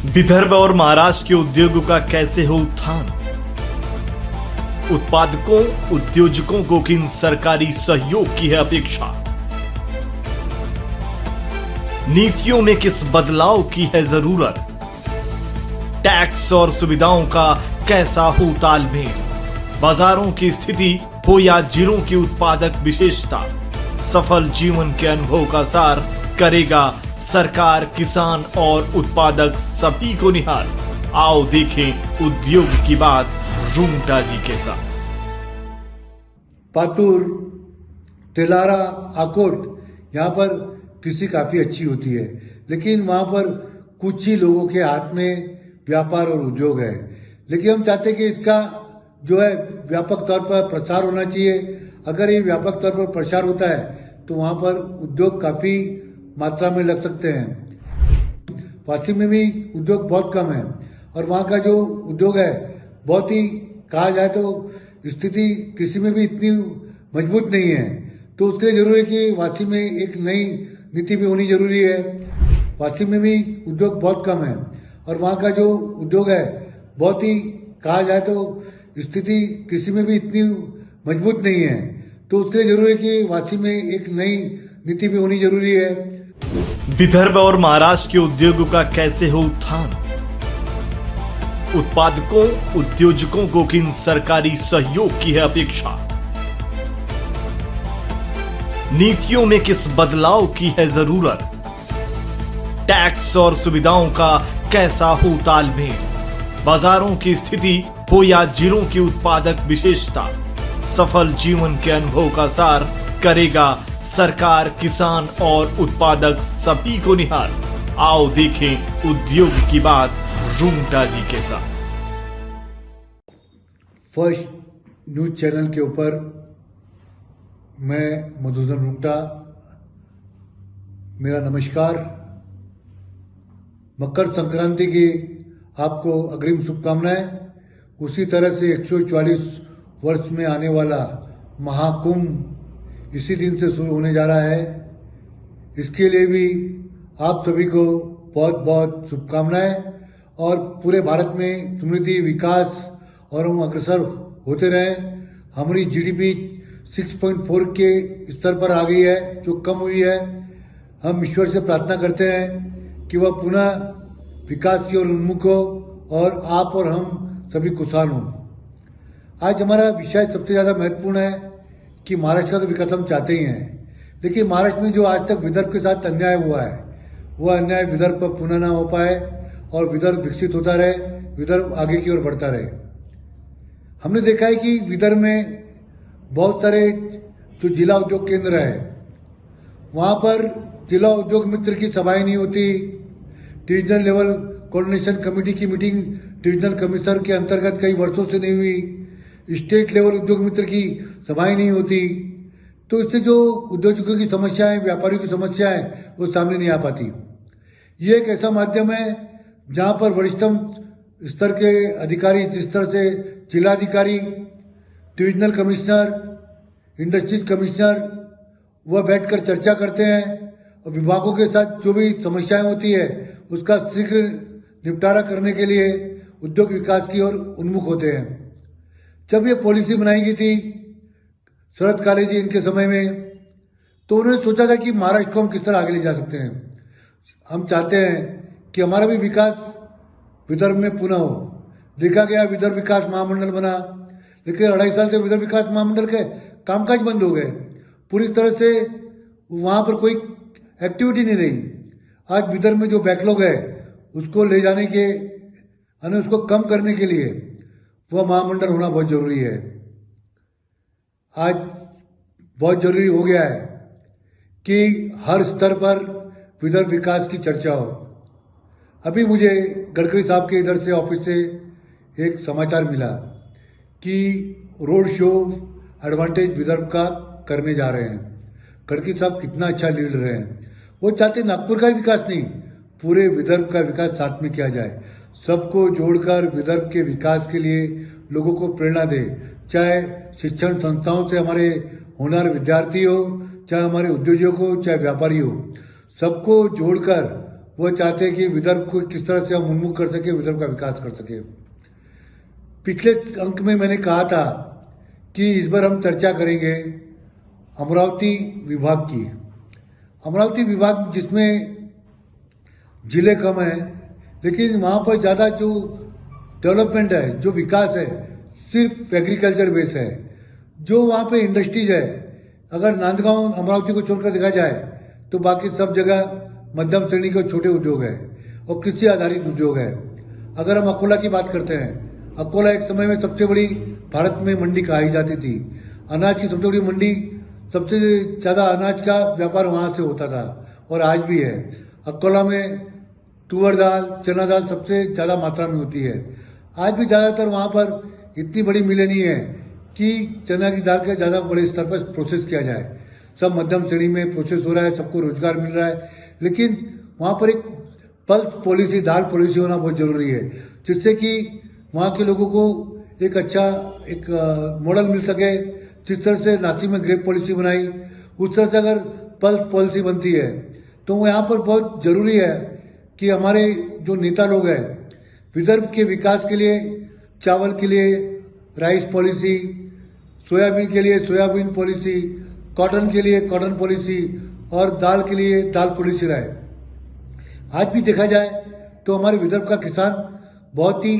विदर्भ और महाराष्ट्र के उद्योगों का कैसे हो उत्थान? उत्पादकों उद्योजकों को किन सरकारी सहयोग की है अपेक्षा? नीतियों में किस बदलाव की है जरूरत? टैक्स और सुविधाओं का कैसा हो तालमेल? बाजारों की स्थिति हो या जिलों की उत्पादक विशेषता, सफल जीवन के अनुभव का सार करेगा सरकार, किसान और उत्पादक सभी को निहाल। आओ देखें उद्योग की बात रूंगटा जी के साथ। पातुर, तेलारा, आकोट यहाँ पर कृषि काफी अच्छी होती है, लेकिन वहाँ पर कुछ ही लोगों के हाथ में व्यापार और उद्योग है। लेकिन हम चाहते हैं कि इसका जो है व्यापक तौर पर प्रसार होना चाहिए। अगर ये व्यापक तौर पर प्रसार होता है तो वहाँ पर उद्योग काफी मात्रा में लग सकते हैं। वाशिम में भी उद्योग बहुत कम है और वहाँ का जो उद्योग है बहुत ही, कहा जाए तो स्थिति कृषि में भी इतनी मजबूत नहीं है। तो उसके लिए जरूरी है कि वाशिम में एक नई नीति भी होनी जरूरी है। वाशिम में भी उद्योग बहुत कम है और वहाँ का जो उद्योग है बहुत ही, कहा जाए तो स्थिति कृषि में भी इतनी मजबूत नहीं है। तो उसके लिए जरूरी है कि वाशिम में एक नई नीति भी होनी जरूरी है। विदर्भ और महाराष्ट्र के उद्योगों का कैसे हो उत्थान? उत्पादकों उद्योजकों को किन सरकारी सहयोग की है अपेक्षा? नीतियों में किस बदलाव की है जरूरत? टैक्स और सुविधाओं का कैसा हो तालमेल? बाजारों की स्थिति हो या जिलों की उत्पादक विशेषता, सफल जीवन के अनुभव का सार करेगा सरकार, किसान और उत्पादक सभी को निहाल। आओ देखें उद्योग की बात रूंगटा जी के साथ। फर्स्ट न्यूज चैनल के ऊपर मैं मधुसूदन रूंगटा, मेरा नमस्कार। मकर संक्रांति की आपको अग्रिम शुभकामनाएं। उसी तरह से 144 वर्ष में आने वाला महाकुंभ इसी दिन से शुरू होने जा रहा है। इसके लिए भी आप सभी को बहुत बहुत शुभकामनाएं और पूरे भारत में समृद्धि, विकास और हम अग्रसर होते रहें। हमारी जीडीपी 6.4 के स्तर पर आ गई है, जो कम हुई है। हम ईश्वर से प्रार्थना करते हैं कि वह पुनः विकास की ओर उन्मुख हो और आप और हम सभी खुशहाल हों। आज हमारा विषय सबसे ज़्यादा महत्वपूर्ण है कि महाराष्ट्र का तो विकास हम चाहते ही हैं, लेकिन महाराष्ट्र में जो आज तक विदर्भ के साथ अन्याय हुआ है, वह अन्याय विदर्भ पर पुनः ना हो पाए और विदर्भ विकसित होता रहे, विदर्भ आगे की ओर बढ़ता रहे। हमने देखा है कि विदर्भ में बहुत सारे जो जिला उद्योग केंद्र है, वहाँ पर जिला उद्योग मित्र की सभाएं नहीं होती। डिविजनल लेवल कोऑर्डिनेशन कमेटी की मीटिंग डिविजनल कमिश्नर के अंतर्गत कई वर्षों से नहीं हुई। स्टेट लेवल उद्योग मित्र की सभाएं नहीं होती। तो इससे जो उद्योगों की समस्याएं, व्यापारियों की समस्याएं, वो सामने नहीं आ पाती। ये एक ऐसा माध्यम है जहां पर वरिष्ठतम स्तर के अधिकारी, जिस तरह से जिलाधिकारी, डिविजनल कमिश्नर, इंडस्ट्रीज कमिश्नर, वह बैठकर चर्चा करते हैं और विभागों के साथ जो भी समस्याएं होती है उसका शीघ्र निपटारा करने के लिए उद्योग विकास की ओर उन्मुख होते हैं। जब ये पॉलिसी बनाई गई थी शरद काले जी इनके समय में, तो उन्होंने सोचा था कि महाराष्ट्र को हम किस तरह आगे ले जा सकते हैं। हम चाहते हैं कि हमारा भी विकास विदर्भ में पुनः हो। देखा गया विदर्भ विकास महामंडल बना, लेकिन 2.5 साल से विदर्भ विकास महामंडल के कामकाज बंद हो गए। पूरी तरह से वहाँ पर कोई एक्टिविटी नहीं रही। आज विदर्भ में जो बैकलॉग है उसको ले जाने के, यानी उसको कम करने के लिए वह महामंडल होना बहुत जरूरी है। आज बहुत जरूरी हो गया है कि हर स्तर पर विदर्भ विकास की चर्चा हो। अभी मुझे गडकरी साहब के इधर से ऑफिस से एक समाचार मिला कि रोड शो एडवांटेज विदर्भ का करने जा रहे हैं। गडकरी साहब कितना अच्छा लीडर हैं। वो चाहते नागपुर का विकास नहीं, पूरे विदर्भ का विकास साथ में किया जाए। सबको जोड़कर विदर्भ के विकास के लिए लोगों को प्रेरणा दे, चाहे शिक्षण संस्थाओं से हमारे होनहार विद्यार्थी हो, चाहे हमारे उद्योजक हो, चाहे व्यापारी हो, सबको जोड़कर वो चाहते हैं कि विदर्भ को किस तरह से हम उन्मुख कर सके, विदर्भ का विकास कर सके। पिछले अंक में मैंने कहा था कि इस बार हम चर्चा करेंगे अमरावती विभाग की। अमरावती विभाग जिसमें जिले कम हैं, लेकिन वहाँ पर ज़्यादा जो डेवलपमेंट है, जो विकास है, सिर्फ एग्रीकल्चर बेस है। जो वहाँ पे इंडस्ट्रीज है, अगर नांदगांव अमरावती को छोड़कर देखा जाए तो बाकी सब जगह मध्यम श्रेणी के छोटे उद्योग है और कृषि आधारित उद्योग है। अगर हम अकोला की बात करते हैं, अकोला एक समय में सबसे बड़ी भारत में मंडी कही जाती थी। अनाज की सबसे बड़ी मंडी, सबसे ज़्यादा अनाज का व्यापार वहाँ से होता था और आज भी है। अकोला में तुअर दाल, चना दाल सबसे ज़्यादा मात्रा में होती है। आज भी ज़्यादातर वहाँ पर इतनी बड़ी मिलें नहीं है कि चना की दाल के ज़्यादा बड़े स्तर पर प्रोसेस किया जाए। सब मध्यम श्रेणी में प्रोसेस हो रहा है, सबको रोजगार मिल रहा है, लेकिन वहाँ पर एक पल्स पॉलिसी, दाल पॉलिसी होना बहुत जरूरी है, जिससे कि वहाँ के लोगों को एक अच्छा एक मॉडल मिल सके। जिस तरह से नासिक में ग्रेप पॉलिसी बनाई, उस तरह से अगर पल्स पॉलिसी बनती है तो यहाँ पर बहुत जरूरी है कि हमारे जो नेता लोग हैं, विदर्भ के विकास के लिए चावल के लिए राइस पॉलिसी, सोयाबीन के लिए सोयाबीन पॉलिसी, कॉटन के लिए कॉटन पॉलिसी और दाल के लिए दाल पॉलिसी रहे। आज भी देखा जाए तो हमारे विदर्भ का किसान बहुत ही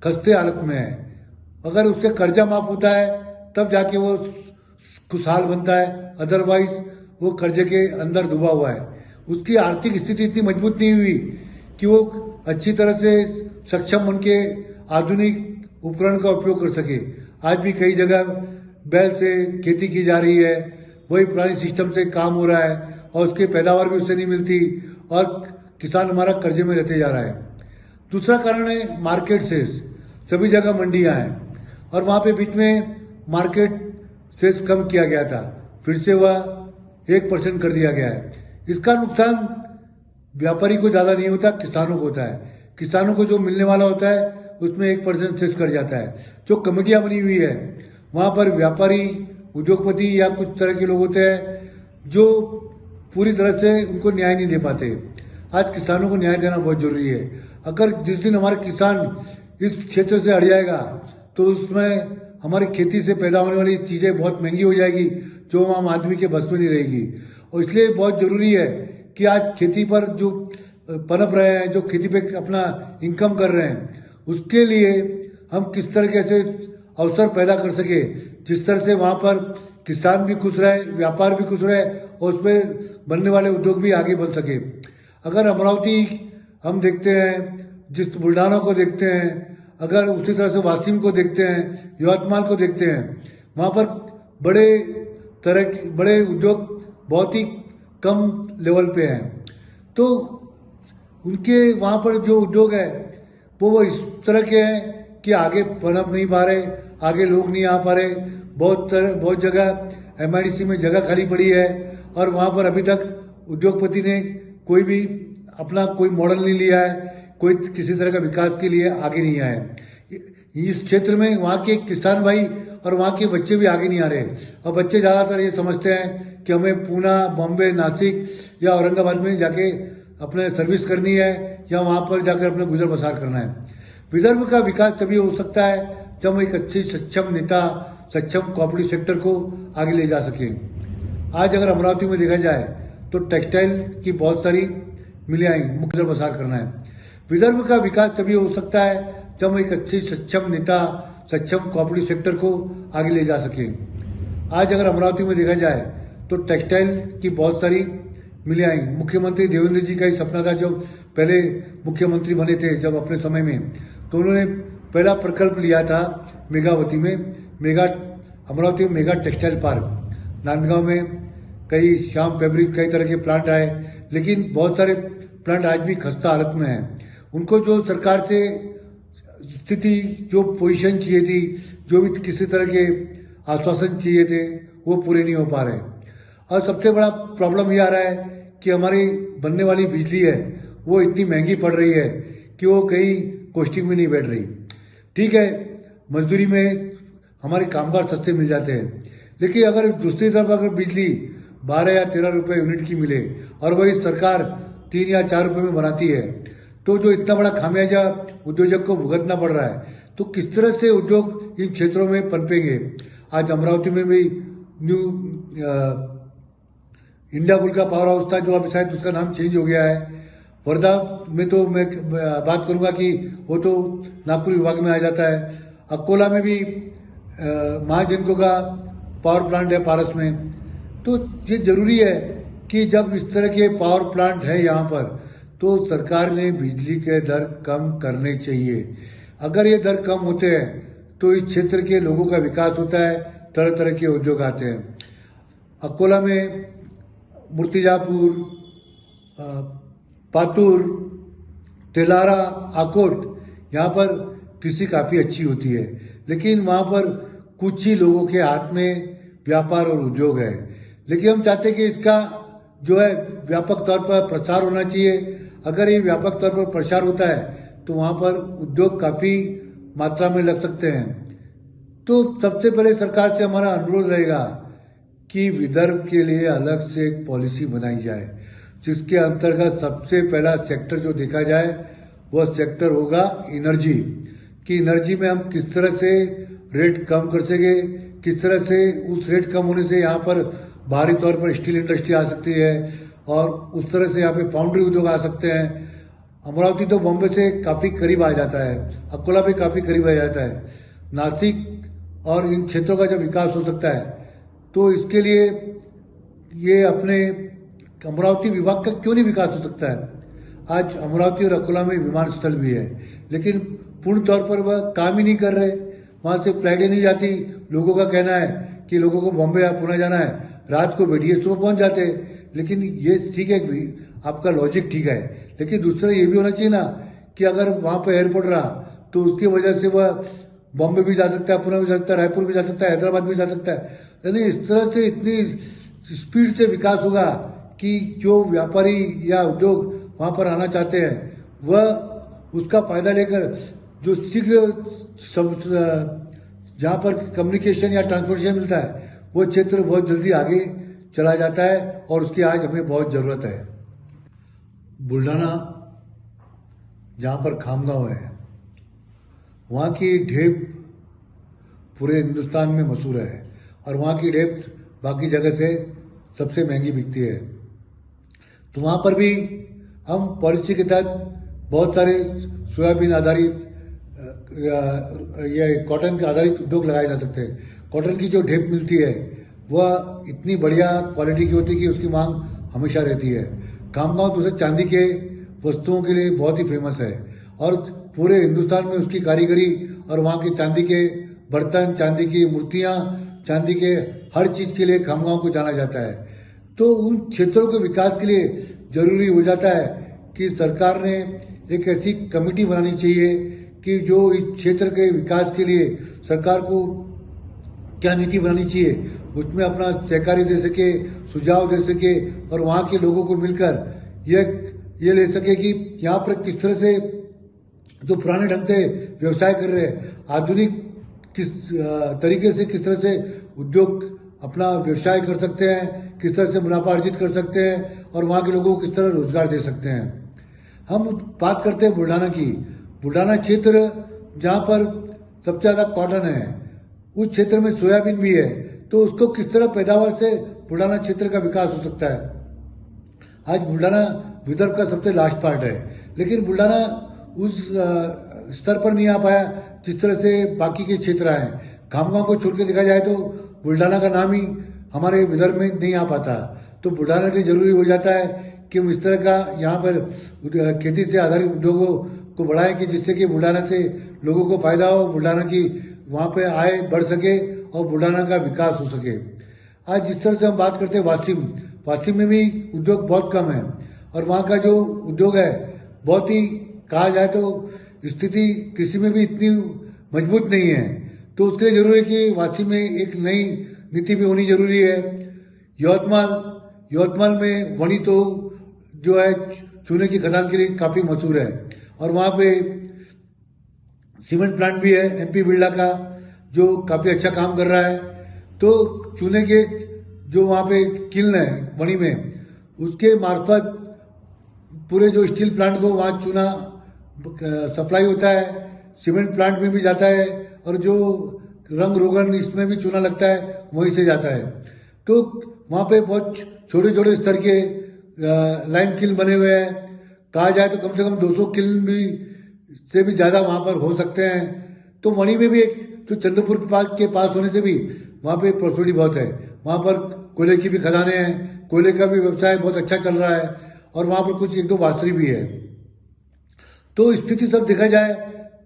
खस्ते हालत में है। अगर उसके कर्जा माफ होता है तब जाके वो खुशहाल बनता है, अदरवाइज वो कर्जे के अंदर डूबा हुआ है। उसकी आर्थिक स्थिति इतनी मजबूत नहीं हुई कि वो अच्छी तरह से सक्षम बन के आधुनिक उपकरण का उपयोग कर सके। आज भी कई जगह बैल से खेती की जा रही है, वही पुरानी सिस्टम से काम हो रहा है और उसकी पैदावार भी उससे नहीं मिलती और किसान हमारा कर्जे में रहते जा रहा है। दूसरा कारण है मार्केट सेस। सभी जगह मंडियां हैं और वहाँ पे बीच में मार्केट सेस कम किया गया था, फिर से वह 1% कर दिया गया है। इसका नुकसान व्यापारी को ज़्यादा नहीं होता, किसानों को होता है। किसानों को जो मिलने वाला होता है उसमें 1% सेस कर जाता है। जो कमेटियाँ बनी हुई है वहाँ पर व्यापारी, उद्योगपति या कुछ तरह के लोग होते हैं जो पूरी तरह से उनको न्याय नहीं दे पाते। आज किसानों को न्याय देना बहुत जरूरी है। अगर जिस दिन हमारे किसान इस क्षेत्र से हट जाएगा तो उसमें हमारी खेती से पैदा होने वाली चीज़ें बहुत महंगी हो जाएगी, जो आम आदमी के बस में नहीं रहेगी। और इसलिए बहुत ज़रूरी है कि आज खेती पर जो पनप रहे हैं, जो खेती पे अपना इनकम कर रहे हैं, उसके लिए हम किस तरह के ऐसे अवसर पैदा कर सके जिस तरह से वहाँ पर किसान भी खुश रहे, व्यापार भी खुश रहे और उसमें बनने वाले उद्योग भी आगे बढ़ सके। अगर अमरावती हम देखते हैं, जिस बुल्ढाना को देखते हैं, अगर उसी तरह से वासिम को देखते हैं, यवतमाल को देखते हैं, वहाँ पर बड़े उद्योग बहुत ही कम लेवल पे हैं। तो उनके वहाँ पर जो उद्योग है वो इस तरह के हैं कि आगे पनप नहीं पा रहे, आगे लोग नहीं आ पा रहे। बहुत जगह MIDC में जगह खाली पड़ी है और वहाँ पर अभी तक उद्योगपति ने कोई भी अपना कोई मॉडल नहीं लिया है, कोई किसी तरह का विकास के लिए आगे नहीं आए। इस क्षेत्र में वहाँ के किसान भाई और वहाँ के बच्चे भी आगे नहीं आ रहे। और बच्चे ज़्यादातर ये समझते हैं कि हमें पूना, बॉम्बे, नासिक या औरंगाबाद में जाके अपने सर्विस करनी है या वहाँ पर जाकर अपने गुजर बसार करना है। विदर्भ का विकास तभी हो सकता है जब हम एक अच्छी सक्षम नेता, सक्षम कॉर्पोरेट सेक्टर को आगे ले जा सके। आज अगर अमरावती में देखा जाए तो टेक्सटाइल की बहुत सारी मिलें आई, गुजर बसार करना है। विदर्भ का विकास तभी हो सकता है जब हम एक अच्छी सक्षम नेता, सक्षम कॉर्पोरेट सेक्टर को आगे ले जा सके। आज अगर अमरावती में देखा जाए तो टेक्सटाइल की बहुत सारी मिलें आई। मुख्यमंत्री देवेंद्र जी का ही सपना था, जब पहले मुख्यमंत्री बने थे जब अपने समय में, तो उन्होंने पहला प्रकल्प लिया था मेगावती में, अमरावती में मेगा टेक्सटाइल पार्क। नांदगांव में कई श्याम फैब्रिक, कई तरह के प्लांट आए, लेकिन बहुत सारे प्लांट आज भी खस्ता हालत में हैं। उनको जो सरकार से स्थिति, जो पोजीशन चाहिए थी, जो भी किसी तरह के आश्वासन चाहिए थे, वो पूरे नहीं हो पा रहे। और सबसे बड़ा प्रॉब्लम ये आ रहा है कि हमारी बनने वाली बिजली है वो इतनी महंगी पड़ रही है कि वो कहीं कॉस्टिंग में नहीं बैठ रही। ठीक है, मजदूरी में हमारे कामगार सस्ते मिल जाते हैं, लेकिन अगर दूसरी तरफ अगर बिजली 12 या 13 रुपये यूनिट की मिले और वही सरकार 3 या 4 रुपए में बनाती है, तो जो इतना बड़ा खामियाजा उद्योजक को भुगतना पड़ रहा है, तो किस तरह से उद्योग इन क्षेत्रों में पनपेंगे। आज अमरावती में भी न्यू इंडिया बुल का पावर हाउस था, जो अभी शायद उसका नाम चेंज हो गया है। वर्धा में तो मैं बात करूंगा कि वो तो नागपुर विभाग में आ जाता है। अकोला में भी महाजिनको का पावर प्लांट है पारस में। तो ये जरूरी है कि जब इस तरह के पावर प्लांट है यहाँ पर, तो सरकार ने बिजली के दर कम करने चाहिए। अगर ये दर कम होते हैं तो इस क्षेत्र के लोगों का विकास होता है, तरह तरह के उद्योग आते हैं। अकोला में मूर्तिजापुर, पातुर, तेलारा, आकोट, यहाँ पर कृषि काफ़ी अच्छी होती है, लेकिन वहाँ पर कुछ ही लोगों के हाथ में व्यापार और उद्योग है। लेकिन हम चाहते हैं कि इसका जो है व्यापक तौर पर प्रसार होना चाहिए। अगर ये व्यापक तौर पर प्रसार होता है तो वहाँ पर उद्योग काफ़ी मात्रा में लग सकते हैं। तो सबसे पहले सरकार से हमारा अनुरोध रहेगा कि विदर्भ के लिए अलग से एक पॉलिसी बनाई जाए, जिसके अंतर्गत सबसे पहला सेक्टर जो देखा जाए वह सेक्टर होगा एनर्जी, कि एनर्जी में हम किस तरह से रेट कम कर सके, किस तरह से उस रेट कम होने से यहाँ पर बाहरी तौर पर स्टील इंडस्ट्री आ सकती है और उस तरह से यहाँ पे फाउंड्री उद्योग आ सकते हैं। अमरावती तो बॉम्बे से काफ़ी करीब आ जाता है, अकोला भी काफ़ी करीब आ जाता है। नासिक और इन क्षेत्रों का जब विकास हो सकता है तो इसके लिए ये अपने अमरावती विभाग का क्यों नहीं विकास हो सकता है। आज अमरावती और अकोला में विमानस्थल भी है, लेकिन पूर्ण तौर पर वह काम ही नहीं कर रहे। वहाँ से फ्लाइटें नहीं जाती। लोगों का कहना है कि लोगों को बॉम्बे या पुणे जाना है, रात को बैठिए सुबह पहुँच जाते। लेकिन ये ठीक है, आपका लॉजिक ठीक है, लेकिन दूसरा ये भी होना चाहिए ना कि अगर वहाँ पर एयरपोर्ट रहा तो उसकी वजह से वह बॉम्बे भी जा सकता है, पुणे भी जा सकता है, रायपुर भी जा सकता है, हैदराबाद भी जा सकता है। यानी इस तरह से इतनी स्पीड से विकास होगा कि जो व्यापारी या उद्योग वहाँ पर आना चाहते हैं वह उसका फायदा लेकर जो शीघ्र जहाँ पर कम्युनिकेशन या ट्रांसपोर्टेशन मिलता है वो क्षेत्र बहुत जल्दी आगे चला जाता है और उसकी आज हमें बहुत ज़रूरत है। बुल्ढाना जहाँ पर खामगांव है, वहाँ की ढेप पूरे हिंदुस्तान में मशहूर है और वहाँ की ढेप बाकी जगह से सबसे महंगी बिकती है। तो वहाँ पर भी हम पॉलिसी के तहत बहुत सारे सोयाबीन आधारित या कॉटन के आधारित उद्योग लगाए जा सकते हैं। कॉटन की जो ढेप मिलती है वह इतनी बढ़िया क्वालिटी की होती है कि उसकी मांग हमेशा रहती है। खामगांव दूसरे चांदी के वस्तुओं के लिए बहुत ही फेमस है और पूरे हिंदुस्तान में उसकी कारीगरी और वहाँ के चांदी के बर्तन, चांदी की मूर्तियाँ, चांदी के हर चीज़ के लिए खामगांव को जाना जाता है। तो उन क्षेत्रों के विकास के लिए जरूरी हो जाता है कि सरकार ने एक ऐसी कमेटी बनानी चाहिए कि जो इस क्षेत्र के विकास के लिए सरकार को क्या नीति बनानी चाहिए, उसमें अपना सहकारी दे सके, सुझाव दे सके और वहाँ के लोगों को मिलकर ये ले सके कि यहाँ पर किस तरह से जो पुराने ढंग से व्यवसाय कर रहे हैं, आधुनिक किस तरीके से किस तरह से उद्योग अपना व्यवसाय कर सकते हैं, किस तरह से मुनाफा अर्जित कर सकते हैं और वहाँ के लोगों को किस तरह रोजगार दे सकते हैं। हम बात करते हैं बुल्ढाना की। बुल्ढाना क्षेत्र जहाँ पर सबसे ज़्यादा कॉटन है, उस क्षेत्र में सोयाबीन भी है, तो उसको किस तरह पैदावार से बुल्ढाना क्षेत्र का विकास हो सकता है। आज बुल्ढाना विदर्भ का सबसे लास्ट पार्ट है, लेकिन बुल्ढाना उस स्तर पर नहीं आ पाया जिस तरह से बाकी के क्षेत्र आए। खामगांव को छोड़ के देखा जाए तो बुल्ढाना का नाम ही हमारे विदर्भ में नहीं आ पाता। तो बुल्ढाना के लिए जरूरी हो जाता है कि हम इस तरह का यहाँ पर खेती से आधारित उद्योगों को बढ़ाएं कि जिससे कि बुल्ढाना से लोगों को फायदा हो, बुल्ढाना की वहाँ पे आय बढ़ सके और बुल्ढाना का विकास हो सके। आज जिस तरह से हम बात करते हैं वासिम में भी उद्योग बहुत कम है और वहाँ का जो उद्योग है बहुत ही कहा जाए तो स्थिति कृषि में भी इतनी मजबूत नहीं है। तो उसके लिए जरूरी है कि वासिम में एक नई नीति भी होनी जरूरी है। यवतमाल में वणी तो जो है चूने की खदान के लिए काफ़ी मशहूर है और वहाँ पे सीमेंट प्लांट भी है एमपी बिरला का, जो काफ़ी अच्छा काम कर रहा है। तो चूने के जो वहाँ पे किल्न है वणी में, उसके मार्फत पूरे जो स्टील प्लांट को वहाँ चूना सप्लाई होता है, सीमेंट प्लांट में भी जाता है, और जो रंग रोगन इसमें भी चूना लगता है वहीं से जाता है। तो वहाँ पे बहुत छोटे छोटे स्तर के लाइम किल बने हुए हैं। कहा जाए तो कम से कम 200 किल भी से भी ज़्यादा वहाँ पर हो सकते हैं। तो वहीं में भी एक जो चंद्रपुर के पास होने से भी वहाँ पे प्रॉस्पेरिटी बहुत है। वहाँ पर कोयले की भी खदानें हैं, कोयले का भी व्यवसाय बहुत अच्छा चल रहा है, और वहाँ पर कुछ 1-2 वासरी भी है। तो स्थिति सब देखा जाए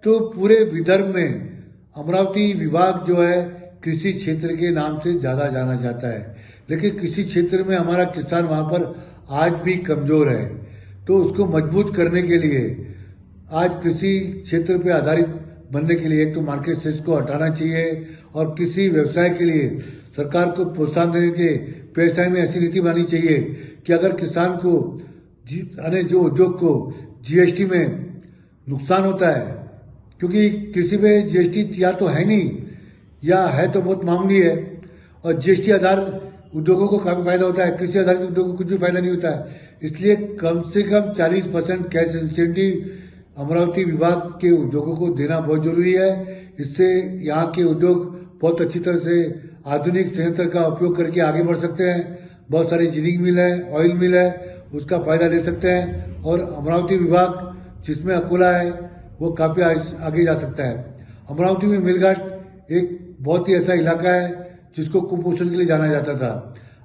तो पूरे विदर्भ में अमरावती विभाग जो है कृषि क्षेत्र के नाम से ज़्यादा जाना जाता है, लेकिन कृषि क्षेत्र में हमारा किसान वहाँ पर आज भी कमज़ोर है। तो उसको मजबूत करने के लिए आज कृषि क्षेत्र पे आधारित बनने के लिए एक तो मार्केट सेस को हटाना चाहिए, और कृषि व्यवसाय के लिए सरकार को प्रोत्साहन देने के व्यवसाय में ऐसी नीति बनानी चाहिए कि अगर किसान को जो उद्योग को जीएसटी में नुकसान होता है, क्योंकि कृषि पे जीएसटी या तो है नहीं या है तो बहुत मामूली है, और जीएसटी आधार उद्योगों को काफी फायदा होता है, कृषि आधारित उद्योगों को कुछ भी फायदा नहीं होता है। इसलिए कम से कम 40% कैश इंसेंटिव अमरावती विभाग के उद्योगों को देना बहुत जरूरी है। इससे यहाँ के उद्योग बहुत अच्छी तरह से आधुनिक संयंत्र का उपयोग करके आगे बढ़ सकते हैं। बहुत सारी जिनिंग मिल है, ऑयल मिल है, उसका फायदा ले सकते हैं, और अमरावती विभाग जिसमें अकोला है वो काफी आगे जा सकता है। अमरावती में मिलघाट एक बहुत ही ऐसा इलाका है जिसको कुपोषण के लिए जाना जाता था।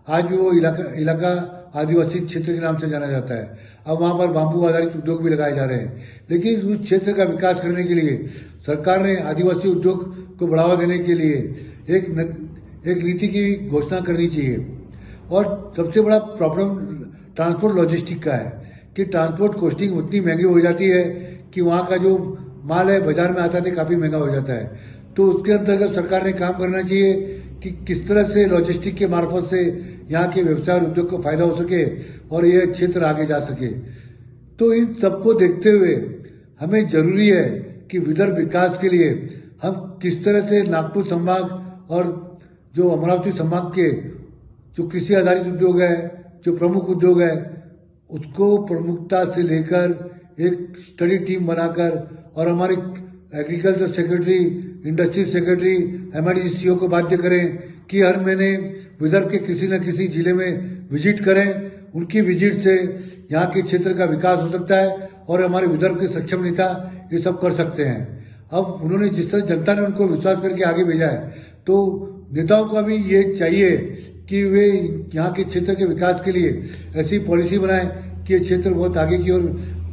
आज भी वो इलाका आदिवासी क्षेत्र के नाम से जाना जाता है। अब वहाँ पर बांबू आधारित उद्योग भी लगाए जा रहे हैं, लेकिन उस क्षेत्र का विकास करने के लिए सरकार ने आदिवासी उद्योग को बढ़ावा देने के लिए एक नीति की घोषणा करनी चाहिए। और सबसे बड़ा प्रॉब्लम ट्रांसपोर्ट लॉजिस्टिक का है कि ट्रांसपोर्ट कॉस्टिंग उतनी महंगी हो जाती है कि वहाँ का जो माल है बाजार में आता है काफी महंगा हो जाता है। तो उसके अंतर्गत सरकार ने काम करना चाहिए कि किस तरह से लॉजिस्टिक के मार्फत से यहाँ के व्यवसाय और उद्योग को फायदा हो सके और यह क्षेत्र आगे जा सके। तो इन सबको देखते हुए हमें जरूरी है कि विदर्भ विकास के लिए हम किस तरह से नागपुर संभाग और जो अमरावती संभाग के जो कृषि आधारित उद्योग है, जो प्रमुख उद्योग है, उसको प्रमुखता से लेकर एक स्टडी टीम बनाकर, और हमारे agriculture secretary, industry secretary, MIDC CEO को बाध्य करें कि हर महीने विदर्भ के किसी न किसी जिले में विजिट करें। उनकी विजिट से यहाँ के क्षेत्र का विकास हो सकता है और हमारे विदर्भ के सक्षम नेता ये सब कर सकते हैं। अब उन्होंने जिस तरह जनता ने उनको विश्वास करके आगे भेजा है, तो नेताओं का भी ये चाहिए कि वे यहाँ के क्षेत्र के विकास के लिए ऐसी पॉलिसी बनाएं कि ये क्षेत्र बहुत आगे की ओर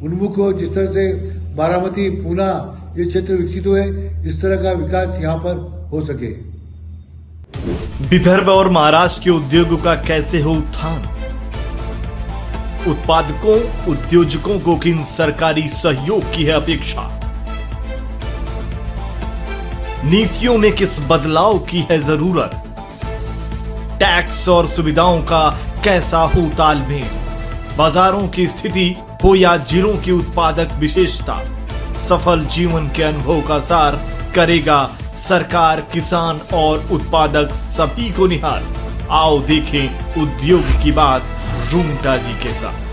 उन्मुख हो। जिस तरह से बारामती, पूना ये क्षेत्र विकसित हुए, इस तरह का विकास यहाँ पर हो सके। विदर्भ और महाराष्ट्र के उद्योगों का कैसे हो उत्थान? उत्पादकों, उद्योजकों को किन सरकारी सहयोग की है अपेक्षा? नीतियों में किस बदलाव की है जरूरत? टैक्स और सुविधाओं का कैसा हो तालमेल? बाजारों की स्थिति हो या जिलों की उत्पादक विशेषता, सफल जीवन के अनुभव का सार करेगा सरकार, किसान और उत्पादक सभी को निहाल। आओ देखें उद्योग की बात रूंगटा जी के साथ।